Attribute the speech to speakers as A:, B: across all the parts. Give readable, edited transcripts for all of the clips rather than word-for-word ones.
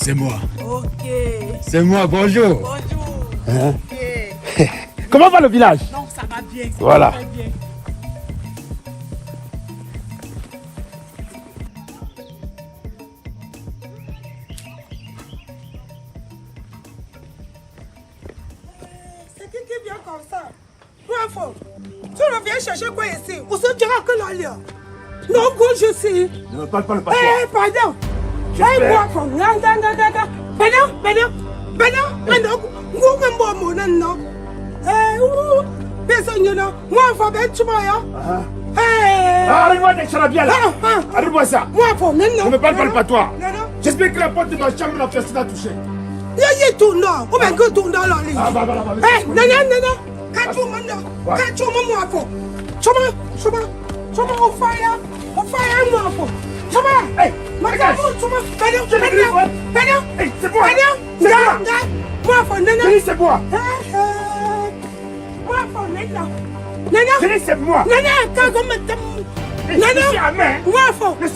A: C'est moi.
B: Ok.
A: C'est moi, bonjour.
B: Bonjour.
A: Hein?
B: Ok.
A: Comment va le village?
B: Non, ça va bien. Ça
A: Voilà.
B: va très bien. C'est qui vient comme ça? Bravo. Tu reviens chercher quoi ici? Où se dira que l'aller? Non, quoi je sais.
A: Ne parle pas le patois.
B: Eh, pardon. Eh, bravo. Non. Pardon. Vous même bon mon non. Personne non. Moi, faut bien tu vois.
A: Arrive-moi des charabia là. Arrive-moi ça.
B: Moi, faut non.
A: Ne me parle pas le patois.
B: Non.
A: J'espère que la porte de ma chambre la personne a touché.
B: Il y a tout non. Ou bien que tout dans la ligne.
A: Ah, bah.
B: Eh, non. Quand tu m'en quand tu m'en moi faut. Tu m'en au fire. Au fire moi faut. Tu m'en.
A: Hey,
B: Madame, tu m'en. Pardon.
A: Hey, c'est moi. C'est moi.
B: Moi faut non.
A: Chérie, c'est moi.
B: Moi faut non.
A: Chérie, c'est moi.
B: Non, quand on me
A: Hey, je suis armé.
B: moi faut.
A: Je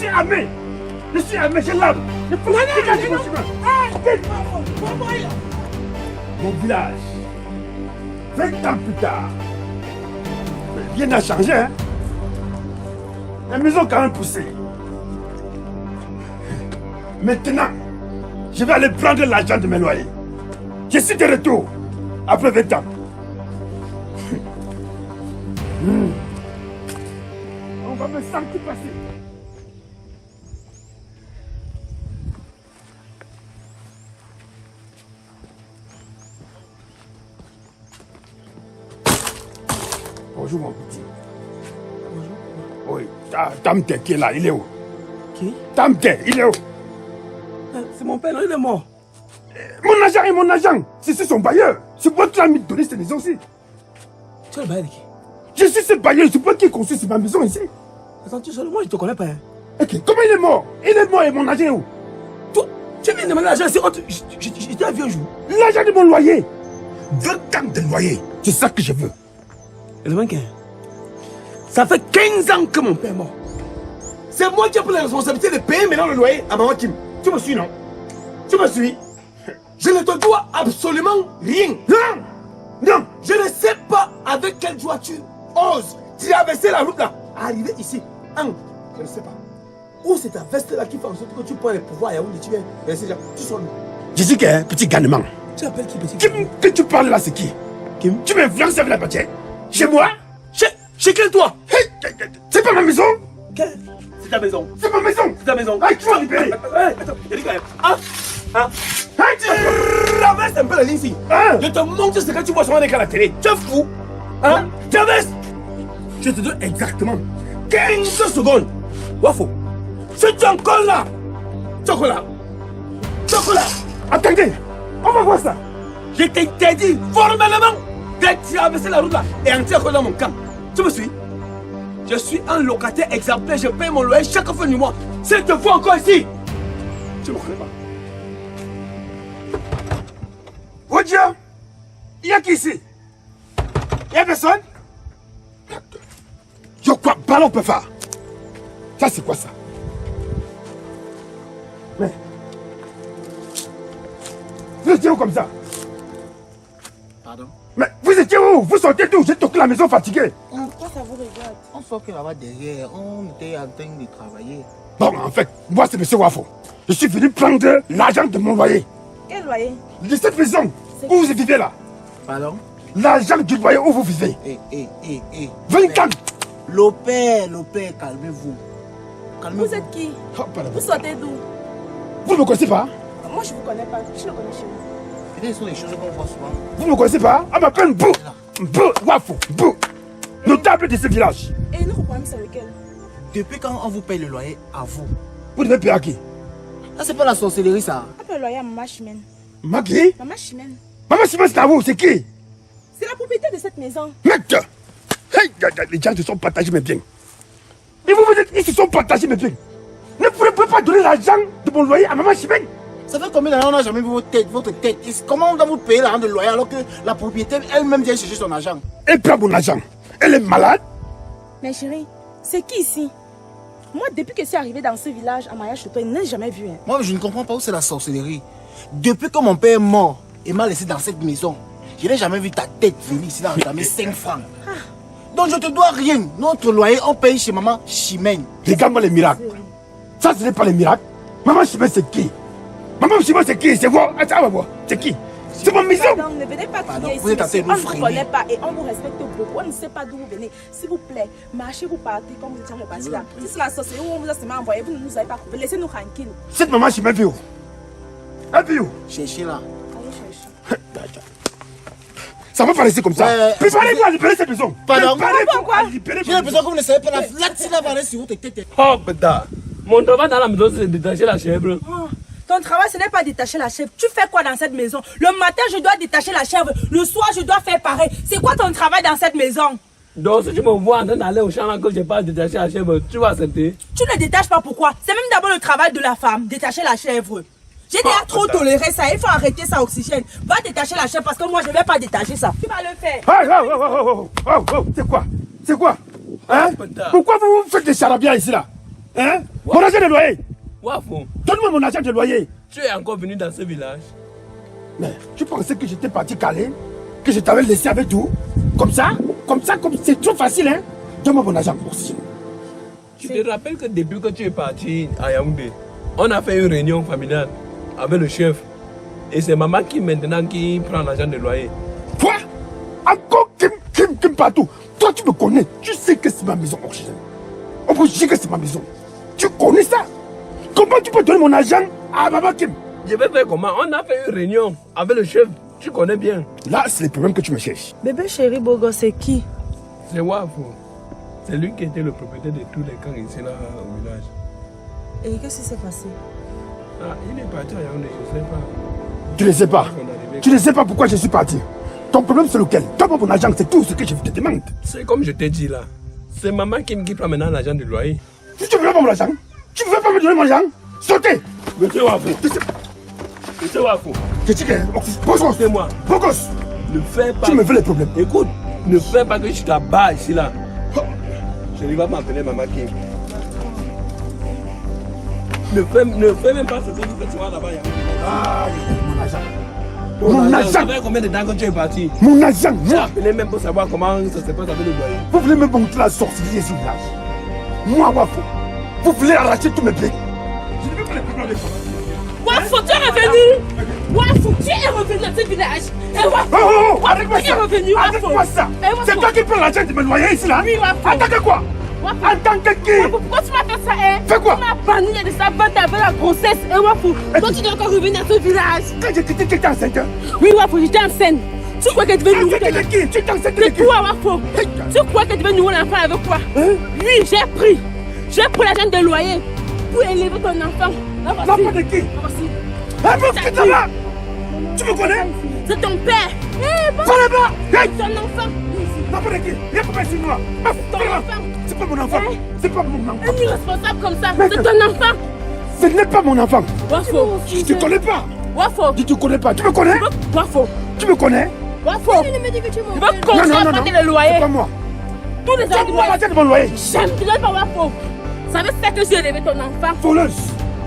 A: suis armé, j'ai l'arme. Ne faut pas dégager mon chemin. Mon village, 20 ans plus tard, rien n'a changé, hein. La maison a quand même poussé. Maintenant, je vais aller prendre l'argent de mes loyers. Je suis de retour, après 20 ans. On va me sentir passer. Bonjour mon petit.
B: Bonjour.
A: Oui, Tamte qui est là, il est où?
B: Qui?
A: Tamte, il est où?
B: C'est mon père, il est mort.
A: Mon agent est mon agent. C'est son bailleur. C'est pour qui a mis donné cette maison-ci.
B: Tu es le bail de qui?
A: Je suis ce bailleur, c'est pour qui construit ma maison ici.
B: Attends, tu sais, moi je te connais pas. Hein.
A: Ok, comment il est mort? Il est mort et mon agent est où?
B: Tu viens de demander l'argent, j'étais un vieux jour.
A: L'agent de mon loyer. 20 ans de loyer. C'est ça que je veux.
B: Et le manquin. Ça fait 15 ans que mon père est mort. C'est moi qui ai pris la responsabilité de payer maintenant le loyer à maman Kim.
A: Tu me suis, non? Tu me suis?
B: Je ne te dois absolument rien.
A: Non!
B: Je ne sais pas avec quelle joie tu oses traverser la route là, arriver ici. Je ne sais pas. Où c'est ta veste là qui fait en sorte que tu prends les pouvoirs et où tu viens rester là. Tu sors.
A: Je dis qu'un petit garnement.
B: Tu appelles qui petit?
A: Kim, que tu parles là, c'est qui?
B: Kim?
A: Tu m'influences avec la bâtisse? Chez moi?
B: Chez quel toi?
A: C'est pas ma maison?
B: C'est ta maison.
A: C'est ma maison!
B: C'est ta maison.
A: Ah, tu vas libérer!
B: Attends, il dit quand même. Traverse un peu la ligne ici. Je te montre ce que tu vois sur un écran à la télé. Tu es fou. Traverse. Je te donne exactement 15 secondes. Wafo. Si tu es encore là. Chocolat.
A: Attendez! On va voir ça!
B: Je t'interdis formellement de traverser la route là et entrer encore dans mon camp. Tu me suis? Je suis un locataire exemplaire. Je paye mon loyer chaque fin du mois. Si je te vois encore ici, tu me connais pas.
A: Oh Dieu! Il y a qui ici? Il y a personne? Je crois pas l'on peut faire. Ça c'est quoi ça? Mais vous étiez où comme ça?
C: Pardon?
A: Mais vous étiez où? Vous sortez d'où? J'ai toqué la maison fatigué.
C: Pourquoi ça vous regarde? On sort que là-bas derrière, on était en train de travailler.
A: Bon, en fait, moi c'est M. Wafo. Je suis venu prendre l'argent de mon loyer.
D: Quel loyer?
A: De cette maison où vous vivez là.
C: Pardon?
A: L'argent du loyer où vous vivez. 20 ans.
C: Lopé, calmez-vous.
D: Vous êtes qui? Vous sortez d'où?
A: Vous ne me connaissez pas?
D: Moi je vous connais pas, je le connais chez vous.
C: Peut-être ce sont les choses qu'on voit souvent.
A: Vous ne me connaissez pas? On m'appelle Mbou. Mbou, Wafo, Mbou. Notable de ce village.
D: Et notre problème c'est lequel?
C: Depuis quand on vous paye le loyer à vous?
A: Vous devez payer à qui?
C: Ça c'est pas la sorcellerie ça.
D: Appelle le loyer à Maman Chimène.
A: Magui?
D: Maman Chimène.
A: Maman Simon, c'est à vous, c'est qui?
D: C'est la propriété de cette maison.
A: Mec! Hey, les gens se sont partagés mes biens. Et vous dites, ils se sont partagés mes biens. Ne pourrez pas donner l'argent de mon loyer à Maman Chimène?
C: Ça fait combien d'années on n'a jamais vu votre tête? Comment on doit vous payer l'argent de loyer alors que la propriétaire elle-même vient chercher son argent?
A: Elle prend mon argent. Elle est malade.
D: Mais chérie, c'est qui ici? Moi, depuis que je suis arrivée dans ce village, à mariage chez toi, je n'ai jamais vu. Hein.
C: Moi, je ne comprends pas où c'est la sorcellerie. Depuis que mon père est mort et m'a laissé dans cette maison, je n'ai jamais vu ta tête venir ici dans mes 5 francs. Donc je te dois rien. Notre loyer, on paye chez maman Chimène.
A: Regarde-moi les miracles. Ça, ce n'est pas les miracles. Maman Chimène, c'est qui? Maman Chimène, c'est qui? C'est quoi? Attends, c'est qui? C'est ma maison.
D: Pardon, ne venez pas crier ici.
C: Vous êtes assez
D: On ne vous connaît pas et on vous respecte beaucoup. On ne sait pas d'où vous venez. S'il vous plaît, marchez, vous partez comme vous étiez reparti là. Si c'est la société où on vous a seulement envoyé, vous ne nous avez pas coupé. Laissez-nous tranquilles.
A: Cette maman Chimène vit où? Elle vit où?
C: Cherchez là.
D: Allez chercher.
A: Ça va pas rester comme ça. Préparez-vous à libérer cette maison.
C: Pardon.
A: Préparez-vous à libérer
C: J'ai l'impression que vous ne savez pas la flatte là va sur votre tête.
B: Oh, putain. Mon travail dans la maison, c'est de détacher la chèvre.
D: Oh, ton travail, ce n'est pas détacher la chèvre. Tu fais quoi dans cette maison? Le matin, je dois détacher la chèvre. Le soir, je dois faire pareil. C'est quoi ton travail dans cette maison?
B: Donc, si tu me vois en train d'aller au champ là que je n'ai pas détaché la chèvre, tu vas accepter.
D: Tu ne détaches pas pourquoi? C'est même d'abord le travail de la femme, détacher la chèvre. J'ai déjà trop toléré ça. Il faut arrêter ça, Oxygène. Va détacher la chèvre parce que moi, je ne vais pas détacher ça. Tu vas le faire.
A: C'est quoi? C'est quoi? Hein? Pourquoi vous faites des charabia ici là? Hein? Mon argent de loyer.
B: Wafo,
A: Donne-moi mon argent de loyer.
B: tu es encore venu dans ce village?
A: Mais tu pensais que j'étais parti caler? Que je t'avais laissé avec tout? Comme c'est trop facile, hein? Donne-moi mon argent aussi.
B: Tu te rappelles que depuis que tu es parti à Yaoundé, on a fait une réunion familiale avec le chef. Et c'est maman qui maintenant qui prend l'argent de loyer.
A: Quoi? Encore Kim partout. Toi, tu me connais. Tu sais que c'est ma maison, Oxygène. On peut dire que c'est ma maison. Tu connais ça? Comment tu peux donner mon argent à maman Kim?
B: Je vais faire comment? On a fait une réunion avec le chef. Tu connais bien.
A: Là, c'est le problème que tu me cherches.
D: Bébé chéri Bogo, c'est qui?
B: C'est Wafo. C'est lui qui était le propriétaire de tous les camps ici là au village.
D: Et qu'est-ce qui s'est passé?
B: Ah, il est parti à Yaoundé, je ne sais pas.
A: Tu ne sais pas. Tu ne sais pas pourquoi je suis parti. Ton problème c'est lequel? Donne-moi mon argent, c'est tout ce que je te demande.
B: C'est comme je t'ai dit là. C'est maman qui prend maintenant l'argent du loyer.
A: Si tu ne veux pas mon argent, tu ne veux pas me donner mon argent, sautez.
B: Monsieur Wafo. Monsieur Wafo.
A: Je dis que... Bogos,
B: C'est moi.
A: Bogos,
B: Ne fais pas.
A: tu me fais les problèmes.
B: Écoute, ne fais pas que je t'abats ici là. Je ne vais pas m'appeler maman Kim. Ne fais même pas ce que tu vois là-bas.
A: Ah, mon argent.
B: Mon
A: Mon
B: argent. Ça
A: argent.
B: fait combien de temps que tu es parti?
A: Mon argent,
B: Tu as
A: moi.
B: appelé même pour savoir comment ça se passe avec le loyer.
A: Vous voulez me montrer la sorcellerie sur le village. Moi, Wafo, vous voulez arracher tous mes blés. Je ne veux pas les problèmes avec toi.
D: Wafo, tu es revenu! Wafo, tu es revenu dans ce village! Et Wafo,
A: Arrête-moi
D: tu es
A: ça.
D: revenu, Wafo!
A: Arrête-moi ça.
D: Eh, Wafo.
A: C'est toi qui prends l'argent de me loyer ici là.
D: Oui, Wafo.
A: En tant que quoi?
D: Wafo.
A: En tant que qui?
D: Wafo, pourquoi tu m'as fait ça, hein?
A: Fais quoi?
D: Tu m'as banni de sa vente avec la grossesse, et Wafo, toi tu dois encore revenir dans ce village!
A: Quand j'ai quitté, tu étais enceinte.
D: Oui, Wafo, j'étais enceinte! Tu crois que tu devais nourrir
A: Enceinte de qui? Tu étais enceinte de
D: C'est
A: qui?
D: toi, Wafo! Tu crois que tu devais nourrir l'enfant avec quoi? Oui, j'ai pris l'argent de loyer pour élever ton enfant. Là, voici.
A: L'enfant de qui?
D: Voici.
A: Ah, mon fils de là! Tu me connais?
D: C'est ton père!
A: Parle-moi! Hey!
D: Ton enfant!
A: L'enfant de qui? Viens pour sur moi!
D: Ton enfant!
A: C'est pas mon enfant! C'est pas mon enfant!
D: Un irresponsable comme ça! C'est ton enfant!
A: Ce n'est pas mon enfant!
D: Wafo!
A: Je te connais pas!
D: Wafo!
A: Je te connais pas! Tu me connais?
D: Wafo!
A: Tu me connais?
D: Wafo! Je veux
A: Non,
D: continuer
A: non,
D: à
A: non,
D: payer
A: non!
D: le loyer!
A: C'est pas moi!
D: Tous les gens du
A: Donne-moi
D: loyer!
A: l'argent de mon loyer!
D: J'aime, tu dois pas Wafo! Ça veut dire que j'ai élevé ton enfant!
A: Voleuse!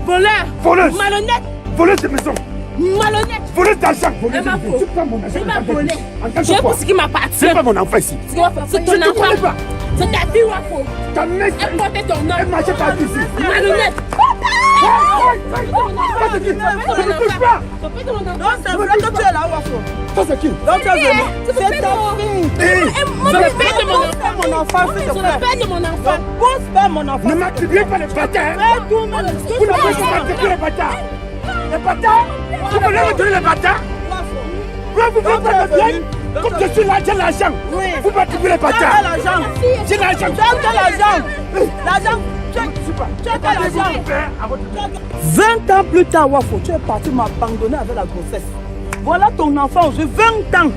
D: Voleur!
A: Voleuse!
D: Malhonnête!
A: Voleuse de maison!
D: Malhonnête!
A: Voleuse d'argent! Voleuse
D: Elle m'a
A: de
D: volé.
A: C'est pas mon argent!
D: Elle m'a volé!
A: En tant
D: J'ai
A: que quoi?
D: pour ce qui m'appartient!
A: C'est pas mon enfant ici!
D: C'est ton
A: Je te connais
D: enfant!
A: pas!
D: C'est ta fille Wafo!
A: Ta mère!
D: Elle portait ton nom!
A: Elle marchait partout ici!
D: Malhonnête!
A: Toi, c'est qui? Je ne touche pas!
E: Non, c'est vrai que tu es là, Wafo.
A: Toi, c'est qui?
E: Donc tu es venu. C'est ta fille.
D: C'est le père de mon enfant!
E: Mon enfant, s'il te
D: C'est
E: plaît.
D: le père de mon enfant!
E: Pose pas mon enfant.
A: Ne m'attribuez pas les bâtards!
E: Fais tout, mon
A: Vous ne pouvez pas m'attribuer les bâtards! Les bâtards? Vous voulez me donner les bâtards? Vous voulez me donner? Comme je suis là, j'ai l'argent!
E: Oui.
A: Vous m'attribuez les
E: Tu as
A: bâtards!
E: l'argent.
A: J'ai l'argent!
E: Tu as quel argent? L'argent. Tu as quel argent? 20 ans plus tard, Wafo, tu es parti m'abandonner avec la grossesse. Voilà ton enfant, j'ai 20 ans.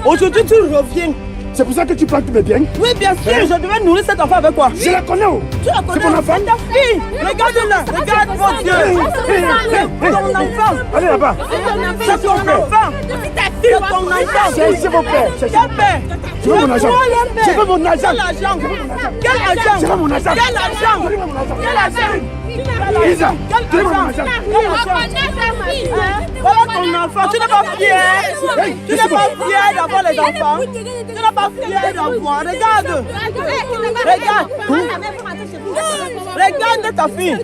E: Aujourd'hui, tu reviens.
A: C'est pour ça que tu prends tous mes biens?
E: Oui, bien sûr, je devais nourrir cet enfant avec quoi?
A: Je la connais! Oh.
E: Tu la connais?
A: C'est mon enfant?
E: C'est ta fille. Regarde-le. Regarde mon Dieu. Ton enfant.
A: Allez là-bas!
E: C'est ton enfant. C'est ton enfant.
A: Cherchez vos pères!
E: Quel père?
A: Je veux mon argent! Je veux mon argent!
E: Quel argent? Quel argent?
A: Je veux mon argent!
E: Quel argent? Quel argent?
A: argent. Donnez-moi mon argent.
E: Voilà ton enfant, tu n'es pas fier. Tu n'es pas fier d'avoir les enfants. Tu n'es pas fier d'avoir. Regarde. Regarde. Regarde ta fille.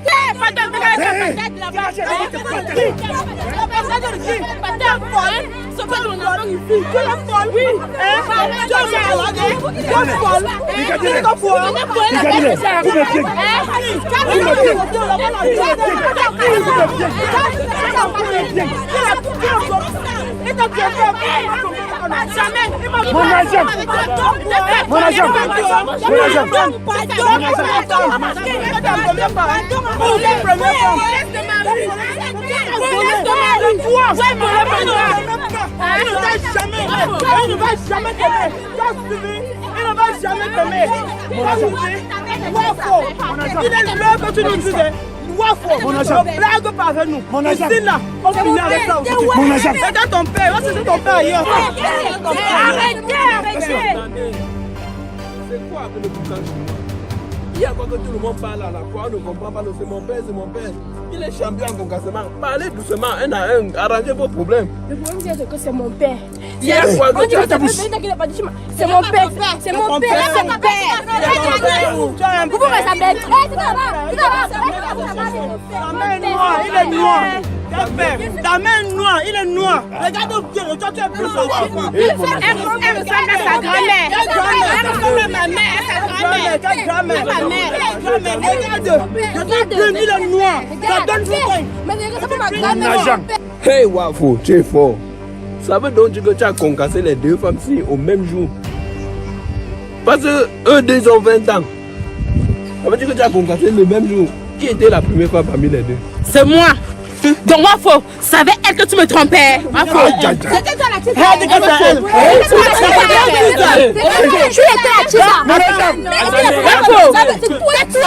A: Mon argent. Mon argent.
E: Blague pas avec nous.
A: Mon argent.
E: Ici là, on finit avec ça aujourd'hui.
A: Mon argent.
E: Regarde ton père, va chercher ton père ailleurs.
B: C'est quoi avec le boucan? Il y a quoi que tout le monde parle à la fois, on ne comprend pas, c'est mon père, c'est mon père. Il est champion en concassement. Parlez doucement, un à un, arrangez vos problèmes.
F: Le problème c'est que c'est mon père.
B: Il y a quoi que tu as ta bouche?
F: C'est mon père, c'est mon père, c'est mon père. Vous pouvez s'appeler.
E: Ta main noire, il est noir. Ta main noire, il est noir. Regarde bien, toi tu es plus fort.
F: Elle ressemble à sa grand-mère. Elle ressemble à ma mère, à sa grand-mère.
E: Regarde, il est noir. Ça donne du temps.
F: Mais c'est pas ma grand-mère.
B: Hey Wafo, tu es fort. Ça veut donc dire que tu as concassé les deux femmes filles au même jour. Parce que eux deux ont 20 ans. Ça veut dire que tu as concassé le même jour. Qui était la première fois parmi les deux?
D: C'est moi. Donc Wafo, savait elle que tu me trompais. Wafo.
F: C'était toi la petite.
A: Tu étais à Tchisa.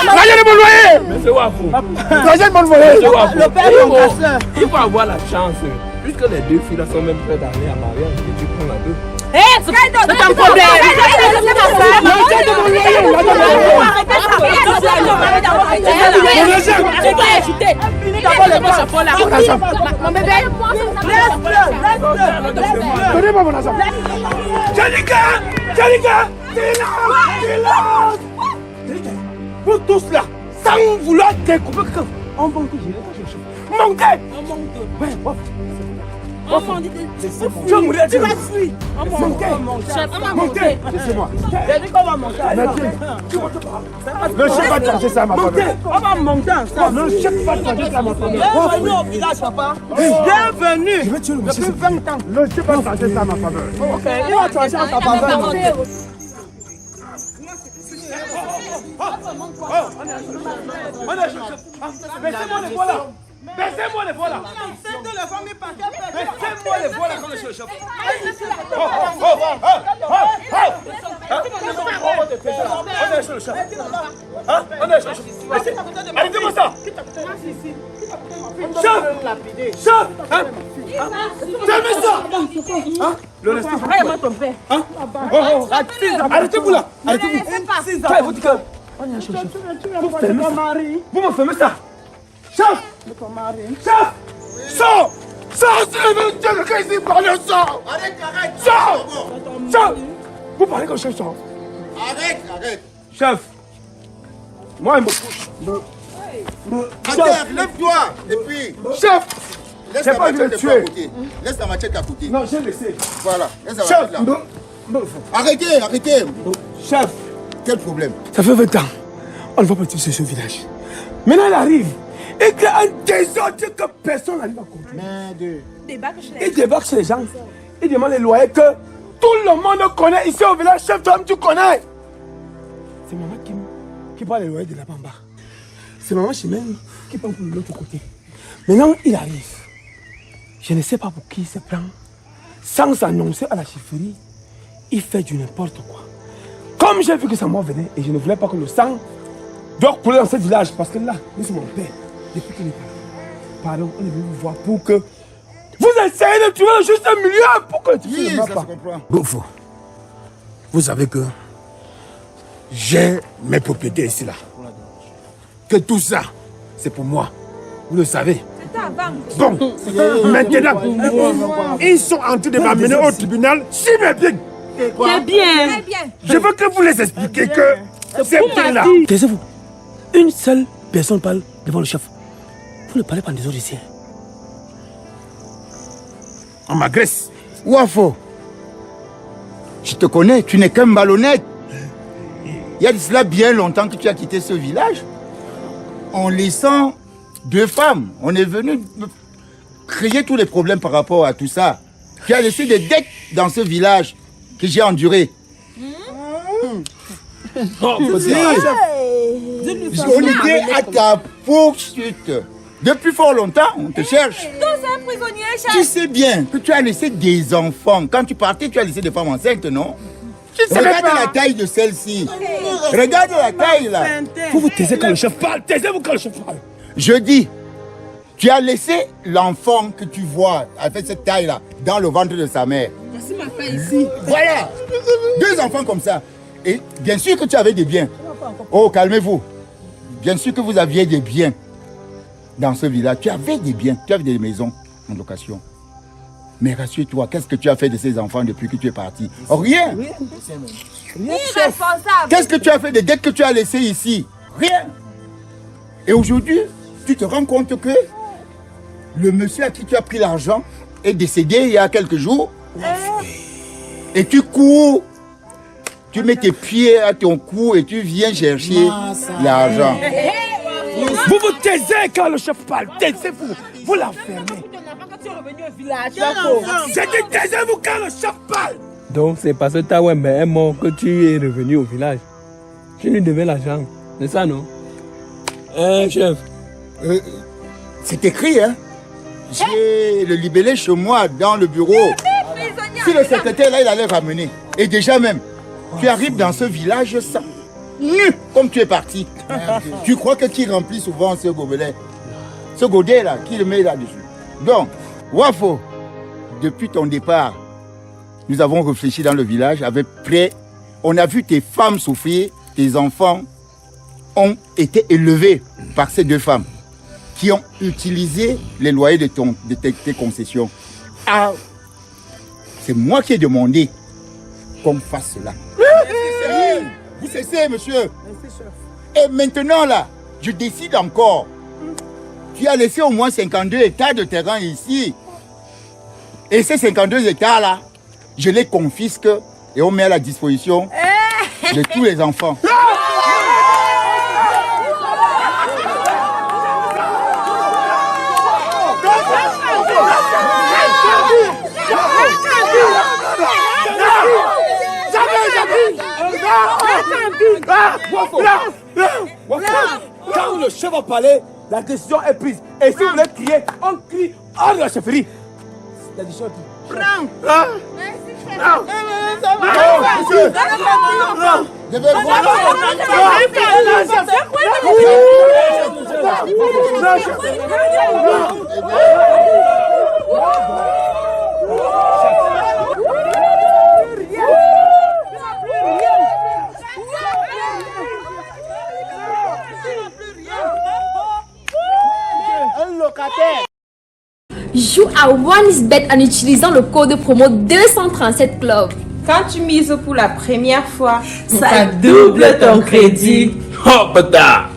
A: Rangez mon loyer.
B: Mais c'est Wafo.
A: Rangez mon loyer.
B: C'est Wafo.
E: Le père est mon casseur.
B: Il faut avoir la chance. Puisque les deux filles là sont même prêtes à aller à mariage, et tu prends la deux.
D: C'est un problème.
F: Mon bébé.
A: Donnez-moi mon argent. Jalika. Vous tous là, sans vouloir découper quelqu'un, on monte, montez. Tu vas mourir, tu vas fuir. Montez. Laissez-moi.
E: J'ai dit qu'on va monter.
A: Le chef va changer ça à ma famille.
E: On va monter ensemble.
A: Le chef va changer ça à ma famille.
E: Bienvenue au village, papa. Bienvenue.
A: Je vais tuer le
E: Depuis
A: monsieur.
E: 20 ans.
A: Le chef va changer ça à ma faveur.
E: Ok, il va changer en ta faveur.
A: Baissez-moi les voiles là. Baissez-moi les voiles là. Baissez-moi les voiles là quand je suis le chef. Arrêtez-moi ça. Chef. Fermez ça. Le reste. Arrêtez-vous là. Arrêtez-vous. Vous dites que vous fermez ça. Vous me fermez ça. Chef. Chef. Sors. Sors. Quelqu'un ici parle. Sors. Sors. Chef. Vous parlez comme chef. Sors.
G: Arrête.
A: Chef. Moi, il me couche.
G: Attends, lève-toi. Et puis,
A: Chef.
G: laisse
A: J'ai
G: ta
A: pas envie de
G: machette
A: tuer.
G: à côté. Laisse ta machette à côté.
A: Non, j'ai laissé.
G: Voilà, laisse ta
A: Chef.
G: machette là. Arrêtez.
A: Chef.
G: Quel problème?
A: Ça fait 20 ans. On ne va pas utiliser ce village. Maintenant, il arrive. Et qu'il y a un désordre que personne n'arrive à contrôler. Il débarque chez les gens. Il demande les loyers que tout le monde connaît ici au village. Chef, toi-même, tu connais. C'est maman qui parle les loyers de la Bamba. C'est maman Chimène qui parle pour l'autre côté. Maintenant, il arrive. Je ne sais pas pour qui il se prend. Sans s'annoncer à la chefferie, il fait du n'importe quoi. Comme j'ai vu que ça m'en venait et je ne voulais pas que le sang doit couler dans ce village, parce que là, c'est mon père. Depuis qu'il est parti. Pardon, on est venu vous voir pour que vous essayez de tuer le juste milieu pour que tu
G: Oui,
A: ne
G: ça
A: pas.
G: se comprend.
A: Bouffe. Vous savez que j'ai mes propriétés ici là. Que tout ça, c'est pour moi. Vous le savez. Bon, maintenant, ils sont en train de m'amener au tribunal. Si, mais bien.
D: Très bien.
A: Je veux que vous les expliquiez que c'est bien là.
B: Taisez-vous. Une seule personne parle devant le chef. Vous ne parlez pas des autres ici.
A: On m'agresse.
G: Wafo, je te connais, tu n'es qu'un malhonnête. Il y a de cela bien longtemps que tu as quitté ce village en laissant 2 femmes. On est venu créer tous les problèmes par rapport à tout ça. Tu as laissé des dettes dans ce village que j'ai enduré. On était à ta poursuite. Depuis fort longtemps, on te cherche. Tu sais bien que tu as laissé des enfants. Quand tu partais, tu as laissé des femmes enceintes, non? Regarde la taille de celle-ci. Regarde la taille là.
B: Vous vous taisez quand le chef parle. Taisez-vous quand le chef parle.
G: Je dis, tu as laissé l'enfant que tu vois avec cette taille-là dans le ventre de sa mère. Voilà. 2 enfants comme ça. Et bien sûr que tu avais des biens. Oh, calmez-vous. Bien sûr que vous aviez des biens dans ce village. Tu avais des biens, tu avais des maisons en location. Mais rassure-toi, qu'est-ce que tu as fait de ces enfants depuis que tu es parti? Oh, rien. Qu'est-ce que tu as fait des dettes que tu as laissées ici? Rien. Et aujourd'hui, tu te rends compte que le monsieur à qui tu as pris l'argent est décédé il y a quelques jours. Et tu cours, tu mets tes pieds à ton cou et tu viens chercher l'argent.
B: Vous vous taisez quand le chef parle. Taisez-vous. Vous l'enfermez.
A: J'ai dit taisez-vous quand le chef parle.
H: Donc c'est parce que Tawembe est mort que tu es revenu au village. Tu lui devais l'argent. C'est ça, non? Chef.
G: C'est écrit, hein? J'ai le libellé chez moi dans le bureau. Si le secrétaire là, il allait ramener. Et déjà même, tu arrives dans ce village sans nu, comme tu es parti. Tu crois que qui remplit souvent ce gobelet? Ce godet là, qui le met là-dessus. Donc, Wafo, depuis ton départ, nous avons réfléchi dans le village avec près. On a vu tes femmes souffrir, tes enfants ont été élevés par ces 2 femmes qui ont utilisé les loyers de tes concessions. Ah, c'est moi qui ai demandé qu'on fasse cela. Vous cessez, monsieur. Et maintenant, là, je décide encore. Tu as laissé au moins 52 hectares de terrain ici. Et ces 52 hectares-là, je les confisque et on met à la disposition de tous les enfants.
B: Quand le chef va parler, la décision est prise. Et si vous voulez crier, on crie hors de la chefferie. La décision est prise.
I: Joue à OneXBet en utilisant le code promo 237 Club.
F: Quand tu mises pour la première fois,
D: Ça double ton crédit.
B: Oh, bâtard!